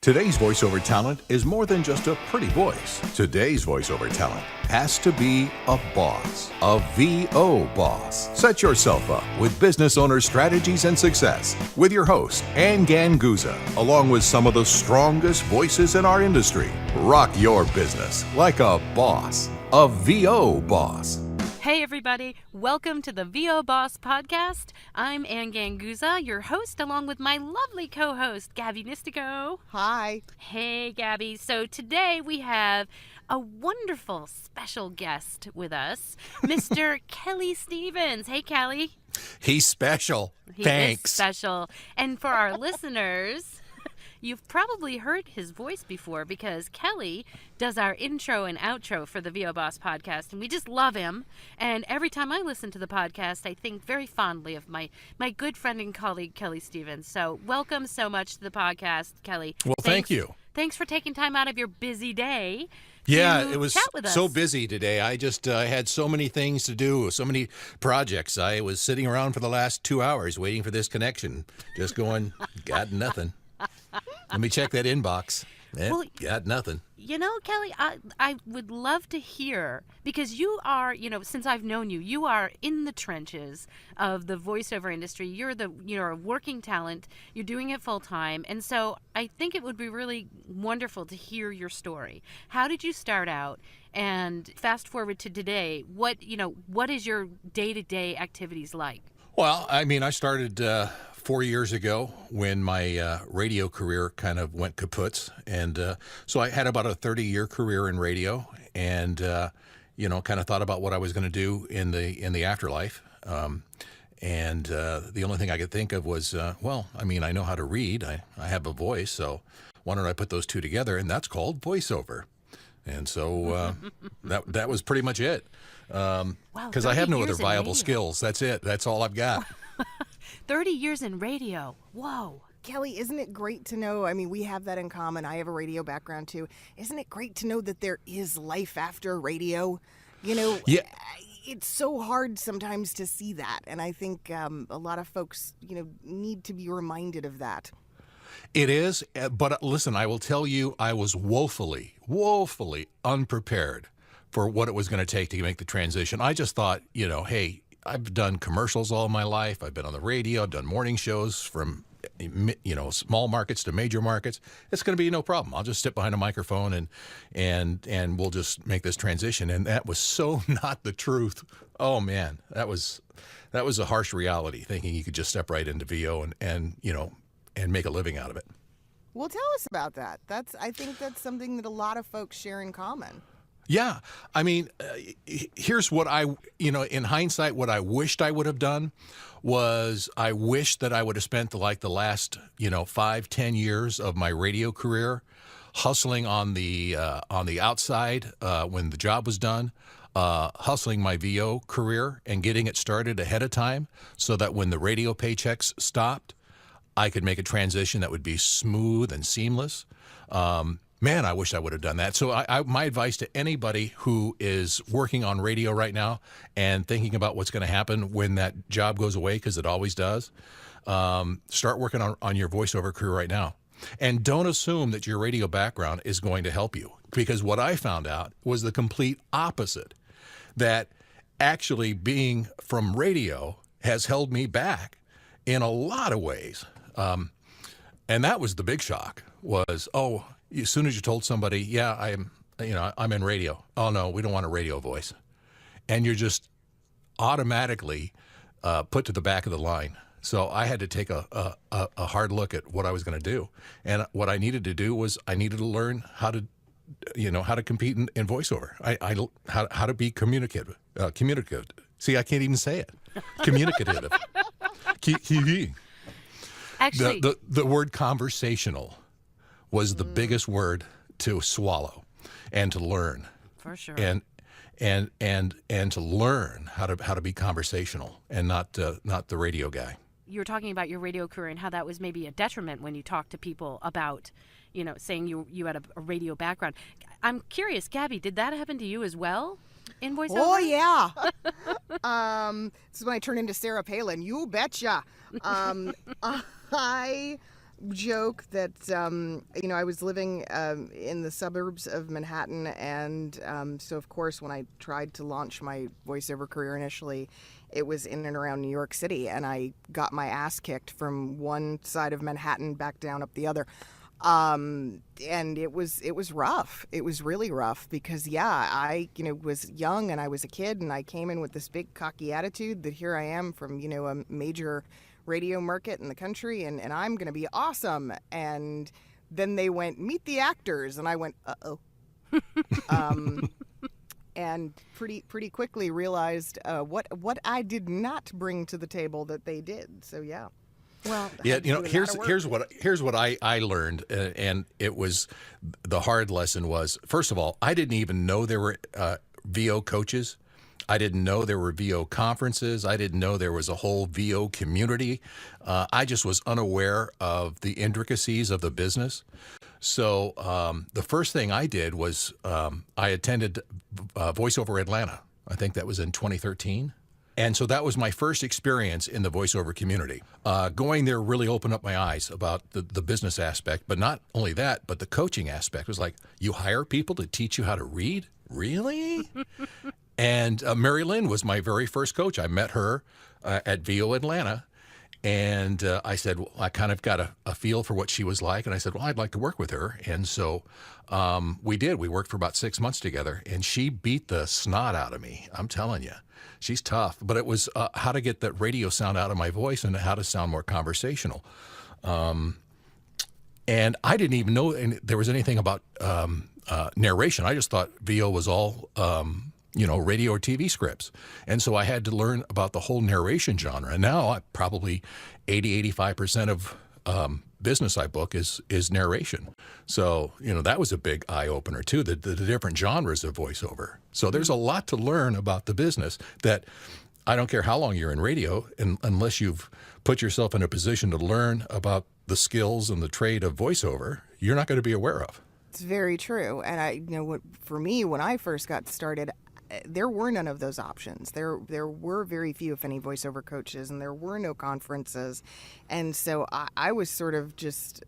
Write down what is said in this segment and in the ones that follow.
Today's voiceover talent is more than just a pretty voice. Today's voiceover talent has to be a boss, a VO boss. Set yourself up with business owner strategies and success with your host, Anne Ganguzza, along with some of the strongest voices in our industry. Rock your business like a boss, a VO boss. Hey everybody, welcome to the VO B.O.S.S podcast. I'm Anne Ganguzza, your host, along with my lovely co-host, Gabby Nistico. Hi. Hey Gabby. So today we have a wonderful special guest with us, Mr. Kelly Stevens. Hey Kelly. He's special. He Thanks. is special. And for our listeners, you've probably heard his voice before because Kelly does our intro and outro for the VO B.O.S.S podcast, and we just love him. And every time I listen to the podcast, I think very fondly of my good friend and colleague, Kelly Stevens. So welcome so much to the podcast, Kelly. Well, thank you. Thanks for taking time out of your busy day. Yeah, it was chat with us. so busy today. I just had so many things to do, so many projects. I was sitting around for the last 2 hours waiting for this connection, just going, got nothing. Let me check that inbox. Well, got nothing. You know, Kelly, I would love to hear, because you are, since I've known you, you are in the trenches of the voiceover industry. You're a working talent. You're doing it full time. And so I think it would be really wonderful to hear your story. How did you start out? And fast forward to today, what is your day-to-day activities like? Well, I mean, I started 4 years ago when my radio career kind of went kaput. And so I had about a 30-year career in radio and, kind of thought about what I was going to do in the afterlife. And the only thing I could think of was, I know how to read. I have a voice. So why don't I put those two together? And that's called voiceover. And so that was pretty much it. Because I have no other viable skills. That's it. That's all I've got. 30 years in radio. Whoa. Kelly, isn't it great to know, I mean, we have that in common. I have a radio background too. Isn't it great to know that there is life after radio? Yeah. It's so hard sometimes to see that. And I think a lot of folks, need to be reminded of that. It is. But listen, I will tell you, I was woefully unprepared for what it was going to take to make the transition. I just thought, hey, I've done commercials all my life. I've been on the radio. I've done morning shows from, small markets to major markets. It's going to be no problem. I'll just sit behind a microphone and we'll just make this transition. And that was so not the truth. Oh man, that was a harsh reality, thinking you could just step right into VO and make a living out of it. Well, tell us about that. I think that's something that a lot of folks share in common. Yeah. I mean, here's what in hindsight, what I wished I would have done was I wish that I would have spent the last, 5-10 years of my radio career hustling on the outside when the job was done, hustling my VO career and getting it started ahead of time so that when the radio paychecks stopped, I could make a transition that would be smooth and seamless. Man, I wish I would have done that. So my advice to anybody who is working on radio right now and thinking about what's going to happen when that job goes away, because it always does, start working on your voiceover career right now. And don't assume that your radio background is going to help you, because what I found out was the complete opposite, that actually being from radio has held me back in a lot of ways. And that was the big shock was, as soon as you told somebody, yeah, I'm in radio. Oh no, we don't want a radio voice. And you're just automatically put to the back of the line. So I had to take a hard look at what I was going to do. And what I needed to do was I needed to learn how to compete in voiceover. How to be communicative. See, I can't even say it. Communicative. Actually, the word conversational was the biggest word to swallow and to learn. For sure. And to learn how to be conversational and not the radio guy. You were talking about your radio career and how that was maybe a detriment when you talked to people about, saying you had a radio background. I'm curious, Gabby, did that happen to you as well in voiceover? Oh, yeah. This is when I turn into Sarah Palin. You betcha. I joke that I was living in the suburbs of Manhattan, and so of course when I tried to launch my voiceover career initially, it was in and around New York City, and I got my ass kicked from one side of Manhattan back down up the other. And it was rough. It was really rough because I was young and I was a kid, and I came in with this big cocky attitude that here I am from a major radio market in the country, and I'm going to be awesome. And then they went, meet the actors, and I went, uh-oh. And pretty quickly realized what I did not bring to the table that they did. So yeah. Well, yeah, here's what I learned, and it was the hard lesson was, first of all, I didn't even know there were VO coaches. I didn't know there were VO conferences. I didn't know there was a whole VO community. I just was unaware of the intricacies of the business. So the first thing I did was I attended VoiceOver Atlanta. I think that was in 2013. And so that was my first experience in the voiceover community. Going there really opened up my eyes about the business aspect, but not only that, but the coaching aspect. It was like, you hire people to teach you how to read? Really? And Mary Lynn was my very first coach. I met her at VO Atlanta, and I said, well, I kind of got a feel for what she was like, and I said, well, I'd like to work with her. And so we did. We worked for about 6 months together, and she beat the snot out of me. I'm telling you. She's tough, but it was how to get that radio sound out of my voice and how to sound more conversational. And I didn't even know there was anything about narration. I just thought VO was all, radio or TV scripts. And so I had to learn about the whole narration genre. And now probably 85% of business I book is narration. So, that was a big eye-opener too, the different genres of voiceover. So there's a lot to learn about the business that I don't care how long you're in radio, unless you've put yourself in a position to learn about the skills and the trade of voiceover, you're not going to be aware of. It's very true. And for me, when I first got started, there were none of those options. There were very few, if any, voiceover coaches, and there were no conferences. And so I was sort of just,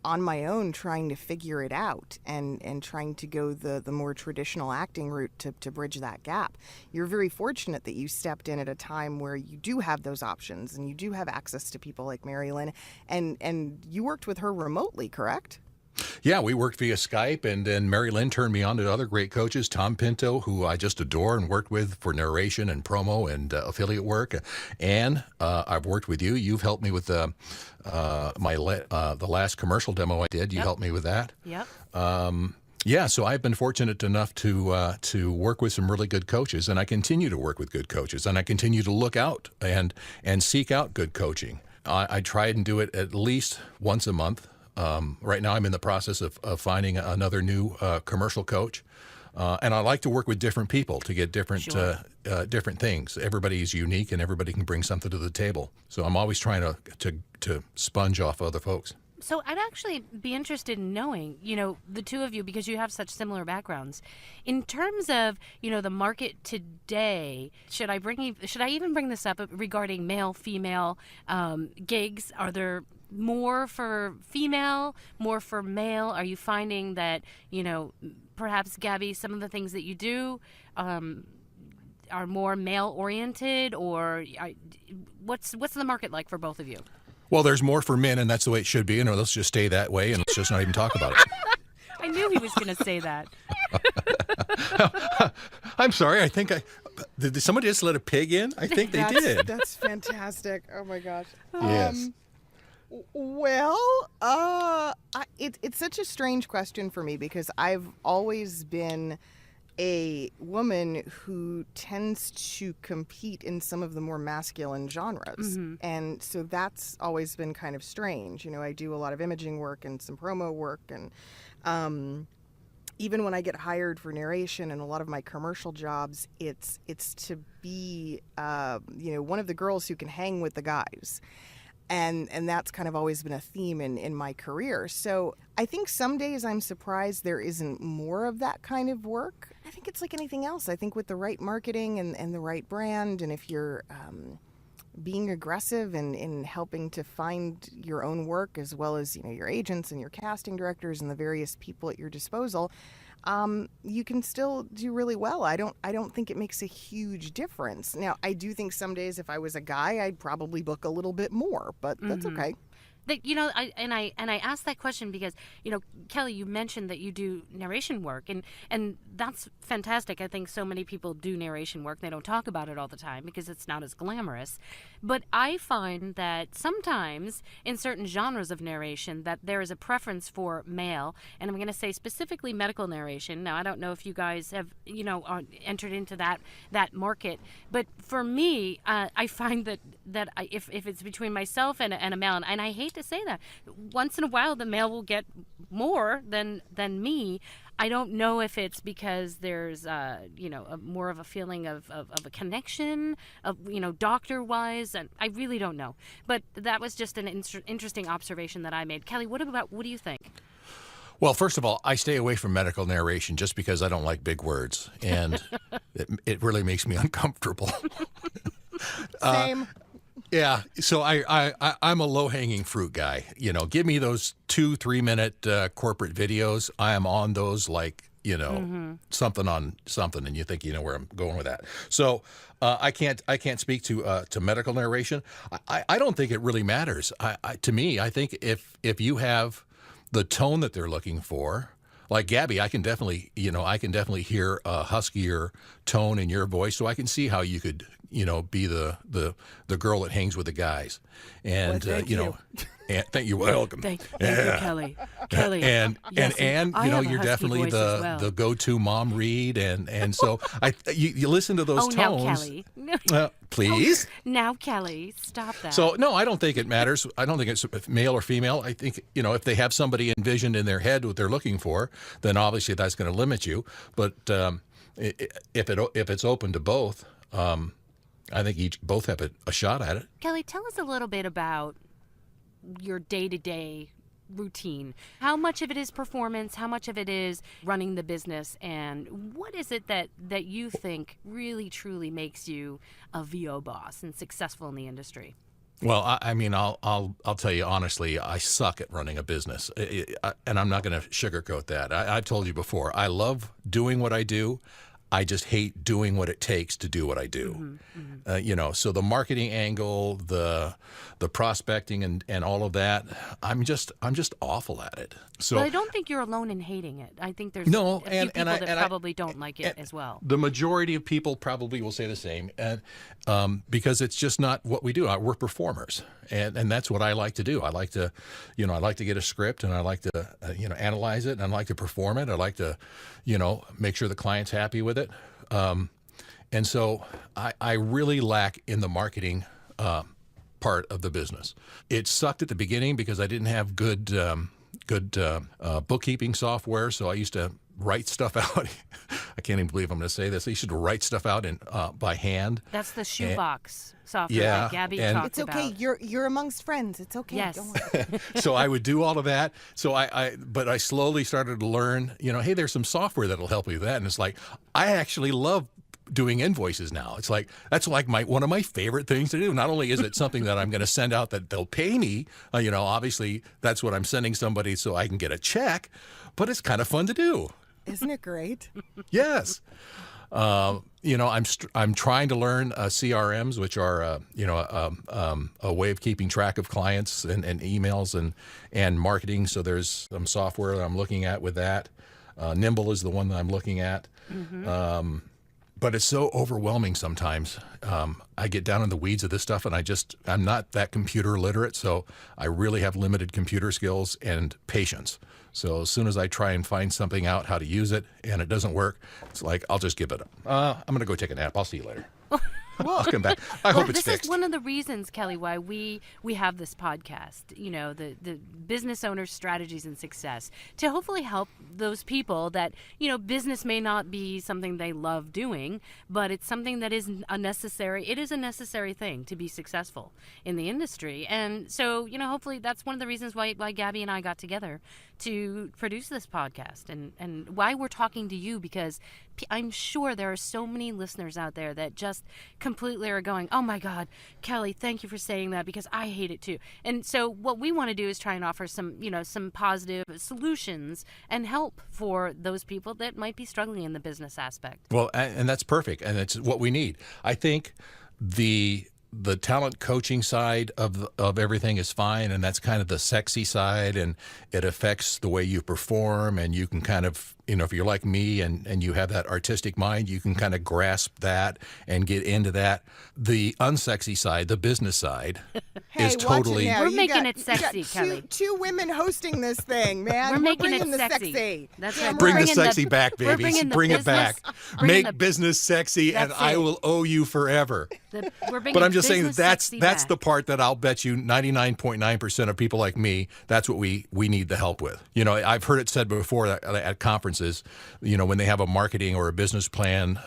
on my own trying to figure it out and trying to go the more traditional acting route to bridge that gap. You're very fortunate that you stepped in at a time where you do have those options and you do have access to people like Mary Lynn, and you worked with her remotely, correct? Yeah, we worked via Skype, and then Mary Lynn turned me on to other great coaches, Tom Pinto, who I just adore and worked with for narration and promo and affiliate work. Anne, I've worked with you. You've helped me with the last commercial demo I did. You helped me with that. Yep. Yeah, so I've been fortunate enough to work with some really good coaches, and I continue to work with good coaches, and I continue to look out and seek out good coaching. I try and do it at least once a month. Right now I'm in the process of finding another new commercial coach. And I like to work with different people to get different different things. Everybody is unique and everybody can bring something to the table. So I'm always trying to sponge off other folks. So I'd actually be interested in knowing, the two of you, because you have such similar backgrounds. In terms of, the market today, should I even bring this up regarding male, female gigs? Are there more for female, more for male? Are you finding that, perhaps, Gabby, some of the things that you do are more male-oriented, or what's the market like for both of you? Well, there's more for men, and that's the way it should be. Let's just stay that way, and let's just not even talk about it. I knew he was going to say that. I'm sorry. I think did somebody just let a pig in? I think they did. That's fantastic. Oh, my gosh. Yes. Well, it's such a strange question for me because I've always been a woman who tends to compete in some of the more masculine genres. Mm-hmm. And so that's always been kind of strange. I do a lot of imaging work and some promo work. And even when I get hired for narration and a lot of my commercial jobs, it's to be, one of the girls who can hang with the guys. And that's kind of always been a theme in my career. So I think some days I'm surprised there isn't more of that kind of work. I think it's like anything else. I think with the right marketing and the right brand, and if you're being aggressive and in helping to find your own work, as well as, your agents and your casting directors and the various people at your disposal, you can still do really well. I don't think it makes a huge difference. Now, I do think some days if I was a guy, I'd probably book a little bit more, but that's okay. I asked that question because, Kelly, you mentioned that you do narration work, and that's fantastic. I think so many people do narration work. They don't talk about it all the time because it's not as glamorous. But I find that sometimes in certain genres of narration that there is a preference for male, and I'm going to say specifically medical narration. Now, I don't know if you guys have, entered into that market, but for me, I find that if it's between myself and a male, and I hate to say that, once in a while the male will get more than me. I don't know if it's because there's more of a feeling of a connection of doctor wise, and I really don't know, but that was just an interesting observation that I made. Kelly, what do you think? Well, first of all, I stay away from medical narration just because I don't like big words, and it really makes me uncomfortable. Same. Yeah, so I'm a low-hanging fruit guy. Give me those 2-3 minute corporate videos. I am on those like something on something, and you think you know where I'm going with that. So I can't speak to medical narration. I don't think it really matters. To me, I think if you have the tone that they're looking for. Like Gabby, I can definitely hear a huskier tone in your voice, so I can see how you could, be the girl that hangs with the guys, and thank you. And thank you, welcome. Thank you, Kelly. Kelly, and yes, and I have a you're husky definitely voice as well. the go-to mom read, and so you listen to those now, tones. Kelly. Please. Now, Kelly, stop that. So, no, I don't think it matters. I don't think it's male or female. I think, if they have somebody envisioned in their head what they're looking for, then obviously that's going to limit you. But if it's open to both, I think both have a shot at it. Kelly, tell us a little bit about your day-to-day routine. How much of it is performance? How much of it is running the business? And what is it that you think really, truly makes you a VO boss and successful in the industry? Well, I'll tell you honestly, I suck at running a business, and I'm not going to sugarcoat that. I've told you before, I love doing what I do. I just hate doing what it takes to do what I do. So the marketing angle, the prospecting and all of that, I'm just awful at it. So I don't think you're alone in hating it. I think there's no, a few people that probably don't like it as well. The majority of people probably will say the same, and because it's just not what we do. We're performers, and that's what I like to do. I like to, I like to get a script, and I like to, analyze it, and I like to perform it. I like to, make sure the client's happy with it. And so I really lack in the marketing part of the business. It sucked at the beginning because I didn't have good bookkeeping software, so I used to write stuff out. I can't even believe I'm going to say this. I used to write stuff out by hand. That's the shoebox software yeah, that Gabby and talked It's okay. about. You're amongst friends. It's okay. Yes. Don't worry. So I would do all of that. So but I slowly started to learn, hey, there's some software that'll help you with that. And it's like, I actually love doing invoices now. It's like, that's like one of my favorite things to do. Not only is it something that I'm going to send out that they'll pay me, obviously that's what I'm sending somebody so I can get a check, but it's kind of fun to do. Isn't it great? Yes. I'm trying to learn CRMs, which are a way of keeping track of clients and emails and marketing. So there's some software that I'm looking at with that. Nimble is the one that I'm looking at. Mm-hmm. But it's so overwhelming sometimes. I get down in the weeds of this stuff, and I'm not that computer literate, so I really have limited computer skills and patience. So as soon as I try and find something out how to use it and it doesn't work, it's like, I'll just give it up. I'm going to go take a nap. I'll see you later. I'll come back. I hope it's this fixed. is one of the reasons, Kelly, why we have this podcast, the business owner's strategies and success, to hopefully help those people that, business may not be something they love doing, but it's something that is a necessary thing to be successful in the industry. And so, hopefully that's one of the reasons why Gabby and I got together to produce this podcast and why we're talking to you, because I'm sure there are so many listeners out there that just completely are going, oh my God, Kelly, thank you for saying that, because I hate it too. And so what we want to do is try and offer some, some positive solutions and help for those people that might be struggling in the business aspect. Well, and that's perfect, and it's what we need. I think the talent coaching side of everything is fine, and that's kind of the sexy side, and it affects the way you perform, and you can kind of, if you're like me and you have that artistic mind, you can kind of grasp that and get into that. The unsexy side, the business side, is totally... We're making it sexy, Kelly. Two women hosting this thing, man. We're making bringing it the sexy. That's right. Bring the sexy back, baby. Bring it back. Make business sexy, and I will owe you forever. But I'm just saying that's the part that I'll bet you 99.9% of people like me, that's what we need the help with. I've heard it said before at conferences, when they have a marketing or a business plan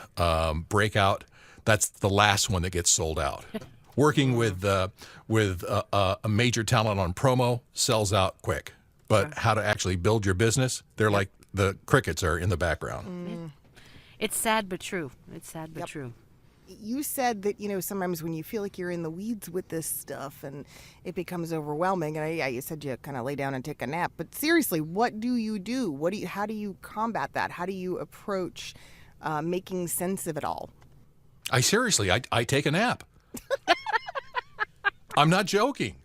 breakout, that's the last one that gets sold out. Working with a major talent on promo sells out quick, but how to actually build your business, they're like the crickets are in the background. It's sad but true. It's sad but true. You said that, sometimes when you feel like you're in the weeds with this stuff and it becomes overwhelming, and you said you kind of lay down and take a nap, but seriously, what do you do? How do you combat that? How do you approach making sense of it all? I take a nap. I'm not joking.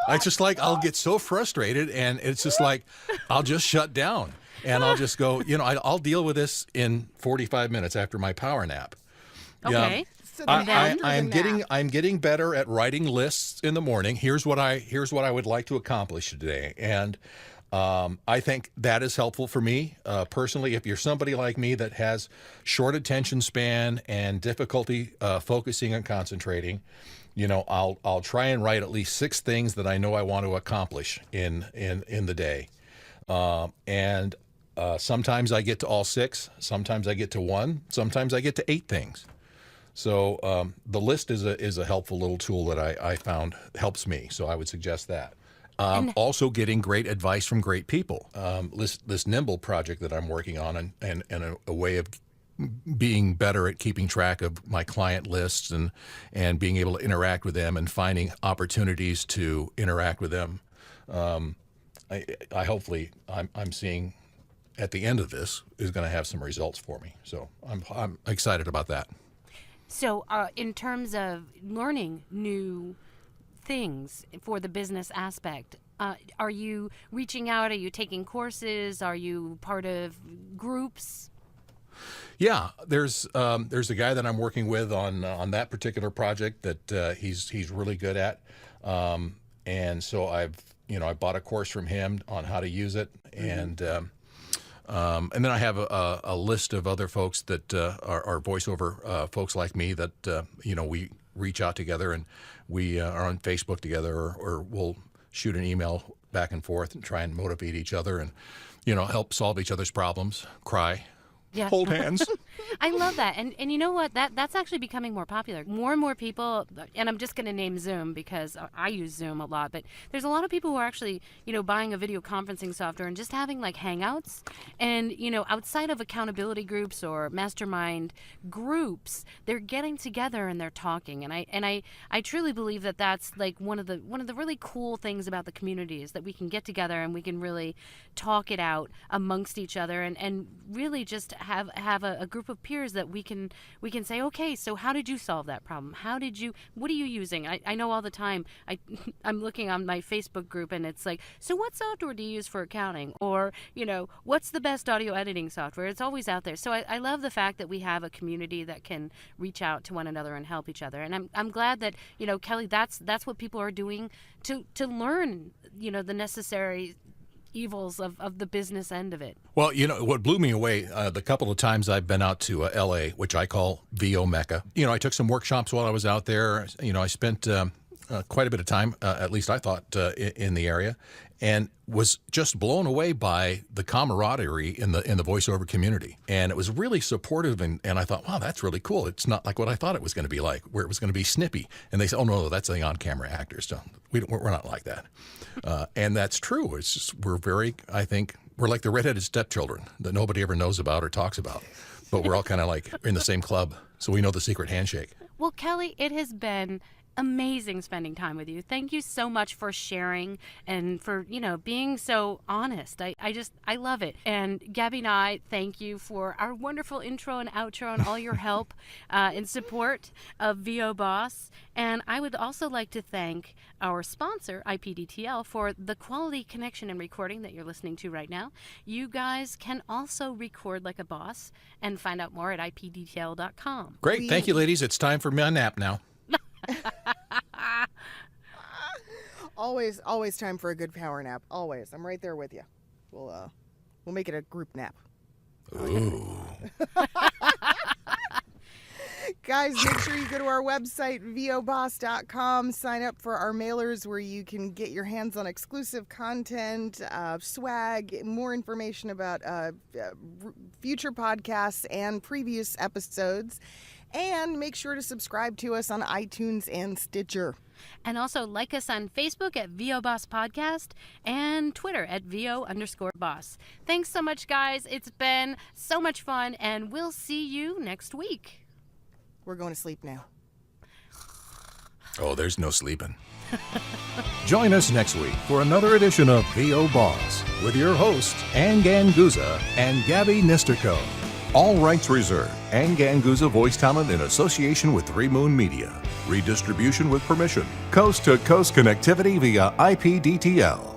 I'll get so frustrated, and it's just like, I'll just shut down and I'll just go, I'll deal with this in 45 minutes after my power nap. Okay. Yeah. So I'm getting better at writing lists in the morning. Here's what I would like to accomplish today, and I think that is helpful for me personally. If you're somebody like me that has short attention span and difficulty focusing and concentrating, I'll try and write at least 6 things that I know I want to accomplish in the day, and sometimes I get to all 6. Sometimes I get to 1. Sometimes I get to 8 things. So the list is a helpful little tool that I found helps me. So I would suggest that. Also getting great advice from great people. This Nimble project that I'm working on and a way of being better at keeping track of my client lists and being able to interact with them and finding opportunities to interact with them. I'm seeing at the end of this is going to have some results for me. So I'm excited about that. So in terms of learning new things for the business aspect, are you reaching out? Are you taking courses? Are you part of groups? Yeah, there's a guy that I'm working with on that particular project that he's really good at, and so I bought a course from him on how to use it, and then I have a list of other folks that are voiceover folks like me that we reach out together, and we are on Facebook together, or we'll shoot an email back and forth and try and motivate each other and help solve each other's problems, cry. Yeah. Hold hands. I love that. And you know what? That's actually becoming more popular. More and more people, and I'm just going to name Zoom because I use Zoom a lot, but there's a lot of people who are actually, buying a video conferencing software and just having like Hangouts. And, outside of accountability groups or mastermind groups, they're getting together and they're talking. And I truly believe that that's like one of the really cool things about the community is that we can get together and we can really talk it out amongst each other and really just have a group of peers that we can say, okay, so how did you solve that problem? What are you using? I know all the time I'm looking on my Facebook group and it's like, so what software do you use for accounting? Or, what's the best audio editing software? It's always out there. So I love the fact that we have a community that can reach out to one another and help each other. And I'm glad that, Kelly, that's what people are doing to learn, the necessary evils of the business end of it. Well, what blew me away, the couple of times I've been out to L.A., which I call VO Mecca. I took some workshops while I was out there. I spent quite a bit of time, at least I thought, in the area, and was just blown away by the camaraderie in the voiceover community. And it was really supportive, and I thought, wow, that's really cool. It's not like what I thought it was going to be like, where it was going to be snippy. And they said, oh, no, that's the on-camera actors. So we're not like that. And that's true. It's just, we're like the redheaded stepchildren that nobody ever knows about or talks about. But we're all kind of like in the same club, so we know the secret handshake. Well, Kelly, it has been amazing spending time with you. Thank you so much for sharing and for, being so honest. I love it. And Gabby and I thank you for our wonderful intro and outro and all your help in support of VO B.O.S.S. And I would also like to thank our sponsor, IPDTL, for the quality connection and recording that you're listening to right now. You guys can also record like a boss and find out more at IPDTL.com. Great. Thank you, ladies. It's time for my nap now. Always time for a good power nap. Always. I'm right there with you. We'll make it a group nap. Ooh. Guys, make sure you go to our website, VOBoss.com. Sign up for our mailers where you can get your hands on exclusive content, swag, more information about future podcasts and previous episodes. And make sure to subscribe to us on iTunes and Stitcher. And also like us on Facebook at VO B.O.S.S Podcast and Twitter at VO_Boss. Thanks so much, guys. It's been so much fun, and we'll see you next week. We're going to sleep now. Oh, there's no sleeping. Join us next week for another edition of VO B.O.S.S. with your hosts, Anne Ganguzza and Gabby Nisterko. All rights reserved. Anne Ganguzza voice talent in association with 3 Moon Media. Redistribution with permission. Coast-to-coast connectivity via IPDTL.